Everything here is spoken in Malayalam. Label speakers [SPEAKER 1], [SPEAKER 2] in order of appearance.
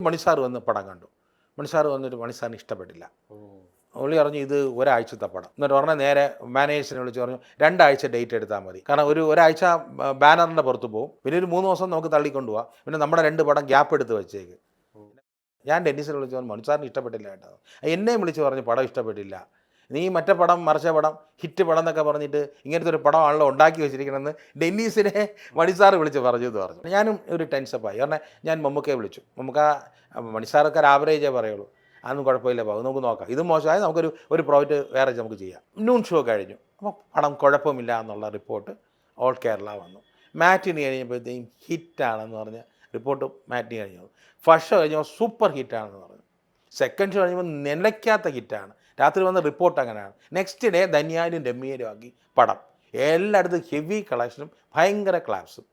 [SPEAKER 1] മണിസാർ വന്ന് പടം കണ്ടു. മണിസാർ വന്നിട്ട് മണിസാറിന് ഇഷ്ടപ്പെട്ടില്ല. പുള്ളി പറഞ്ഞു ഇത് ഒരാഴ്ചത്തെ പടം. എന്നിട്ട് പറഞ്ഞാൽ നേരെ മാനേജേഴ്സിനെ വിളിച്ച് പറഞ്ഞു 2 ആഴ്ച ഡേറ്റ് എടുത്താൽ മതി. കാരണം ഒരാഴ്ച ബാനറിൻ്റെ പുറത്ത് പോകും, പിന്നെ ഒരു 3 ദിവസം നമുക്ക് തള്ളിക്കൊണ്ടു പോവാം, പിന്നെ നമ്മുടെ 2 പടം ഗ്യാപ്പ് എടുത്ത് വെച്ചേക്ക്. ഞാൻ ഡെന്നീസിനെ വിളിച്ച് പറഞ്ഞു മണിസാറിന് ഇഷ്ടപ്പെട്ടില്ല കേട്ടോ. എന്നെയും വിളിച്ച് പറഞ്ഞു പടം ഇഷ്ടപ്പെട്ടില്ല, നീ മറ്റേ പടം മറിച്ച പടം ഹിറ്റ് പടം എന്നൊക്കെ പറഞ്ഞിട്ട് ഇങ്ങനത്തെ ഒരു പടമാണല്ലോ ഉണ്ടാക്കി വെച്ചിരിക്കണമെന്ന് ഡെന്നീസിനെ മണിസാർ വിളിച്ച് പറഞ്ഞു എന്ന് പറഞ്ഞു. ഞാനും ഒരു ടെൻഷപ്പായി. കാരണം ഞാൻ മമ്മൂക്കയെ വിളിച്ചു. മണിസാറൊക്കെ ഒരു ആവറേജേ പറയുള്ളൂ, അതൊന്നും കുഴപ്പമില്ല, പോകും നമുക്ക് നോക്കാം, ഇത് മോശമായി ഒരു പ്രോജക്റ്റ് വേറെ നമുക്ക് ചെയ്യാം. നൂൺ ഷോ കഴിഞ്ഞു, അപ്പോൾ പടം കുഴപ്പമില്ല എന്നുള്ള റിപ്പോർട്ട് ഓൾ കേരള വന്നു. മാറ്റിനി കഴിഞ്ഞപ്പോഴത്തേക്കും ഹിറ്റാണെന്ന് പറഞ്ഞ റിപ്പോർട്ട് മാറ്റിനി കഴിഞ്ഞു. ഫസ്റ്റ് ഷോ കഴിഞ്ഞപ്പോൾ സൂപ്പർ ഹിറ്റാണെന്ന് പറഞ്ഞു. സെക്കൻഡ് ഷോ കഴിഞ്ഞപ്പോൾ നിലയ്ക്കാത്ത ഹിറ്റാണ്. രാത്രി വന്ന റിപ്പോർട്ട് അങ്ങനെയാണ്. നെക്സ്റ്റ് ഡേ ധന്യാലും രമ്യയിലും ആക്കി പടം. എല്ലായിടത്തും ഹെവി കളക്ഷനും ഭയങ്കര ക്ലാപ്സും.